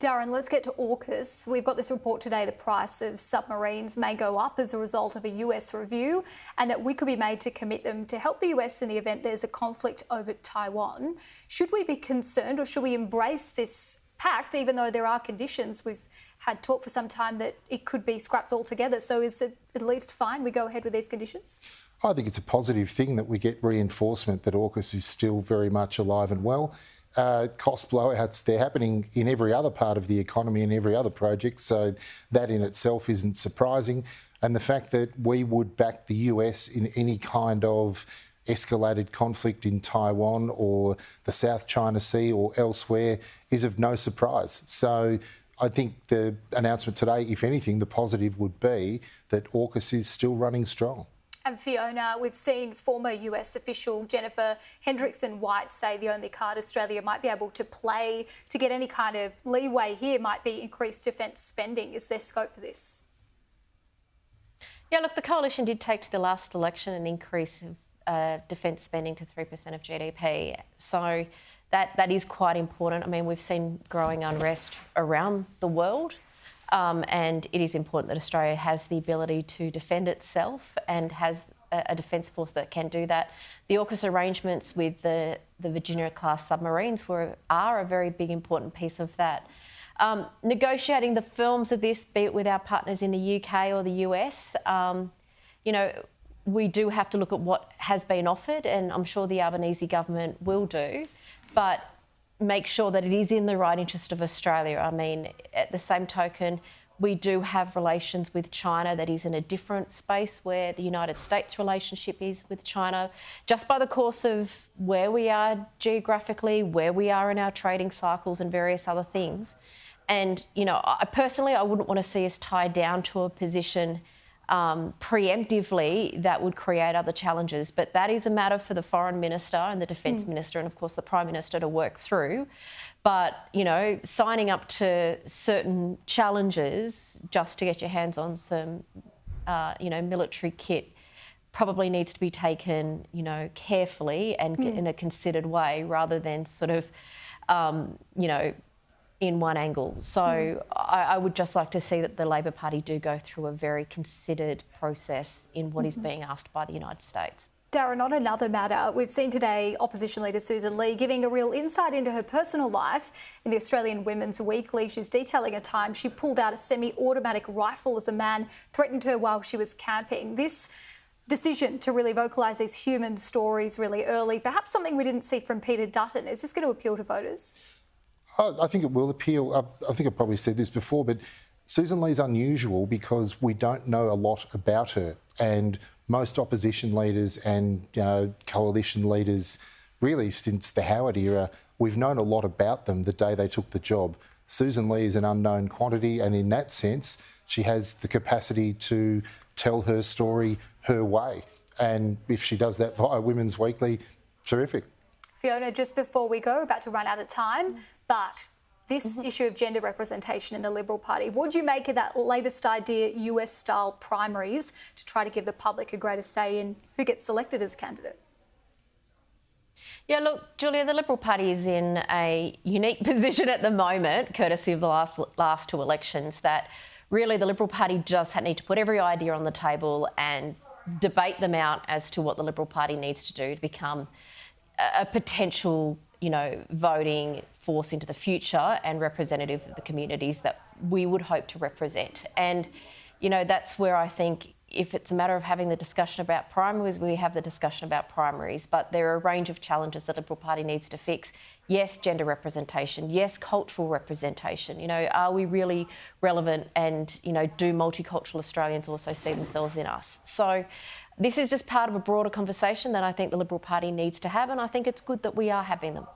Darrin, let's get to AUKUS. We've got this report today, the price of submarines may go up as a result of a US review, and that we could be made to commit them to help the US in the event there's a conflict over Taiwan. Should we be concerned, or should we embrace this pact, even though there are conditions? We've had talk for some time that it could be scrapped altogether. So is it at least fine we go ahead with these conditions? I think it's a positive thing that we get reinforcement that AUKUS is still very much alive and well. Cost blowouts, they're happening in every other part of the economy and every other project, so that in itself isn't surprising. And the fact that we would back the US in any kind of escalated conflict in Taiwan or the South China Sea or elsewhere is of no surprise. So I think the announcement today, if anything, the positive would be that AUKUS is still running strong. And Fiona, we've seen former US official Jennifer Hendrickson-White say the only card Australia might be able to play to get any kind of leeway here might be increased defence spending. Is there scope for this? Yeah, look, the coalition did take to the last election an increase of defence spending to 3% of GDP. So that is quite important. I mean, we've seen growing unrest around the world. And it is important that Australia has the ability to defend itself and has a defence force that can do that. The AUKUS arrangements with the Virginia-class submarines are a very big, important piece of that. Negotiating the films of this, be it with our partners in the UK or the US, we do have to look at what has been offered, and I'm sure the Albanese government will do, but make sure that it is in the right interest of Australia. I mean, at the same token, we do have relations with China that is in a different space where the United States relationship is with China, just by the course of where we are geographically, where we are in our trading cycles and various other things. And, I wouldn't want to see us tied down to a position preemptively that would create other challenges. But that is a matter for the Foreign Minister and the Defence Minister and, of course, the Prime Minister to work through. But, signing up to certain challenges just to get your hands on some, military kit probably needs to be taken, carefully and in a considered way rather than sort of, in one angle. So I would just like to see that the Labor Party do go through a very considered process in what is being asked by the United States. Darrin, on another matter, we've seen today opposition leader Sussan Ley giving a real insight into her personal life in the Australian Women's Weekly. She's detailing a time she pulled out a semi-automatic rifle as a man threatened her while she was camping. This decision to really vocalise these human stories really early, perhaps something we didn't see from Peter Dutton. Is this going to appeal to voters? I think it will appeal. I think I probably said this before, but Sussan Ley's unusual because we don't know a lot about her. And most opposition leaders and coalition leaders, really since the Howard era, we've known a lot about them the day they took the job. Sussan Ley is an unknown quantity, and in that sense, she has the capacity to tell her story her way. And if she does that via Women's Weekly, terrific. Fiona, just before we go, we're about to run out of time, but this issue of gender representation in the Liberal Party, what do you make of that latest idea, US-style primaries, to try to give the public a greater say in who gets selected as candidate? Yeah, look, Julia, the Liberal Party is in a unique position at the moment, courtesy of the last two elections, that really the Liberal Party just need to put every idea on the table and debate them out as to what the Liberal Party needs to do to become a potential, voting force into the future and representative of the communities that we would hope to represent. And, that's where I think if it's a matter of having the discussion about primaries, we have the discussion about primaries, but there are a range of challenges the Liberal Party needs to fix. Yes, gender representation. Yes, cultural representation. Are we really relevant, and, do multicultural Australians also see themselves in us? So this is just part of a broader conversation that I think the Liberal Party needs to have, and I think it's good that we are having them.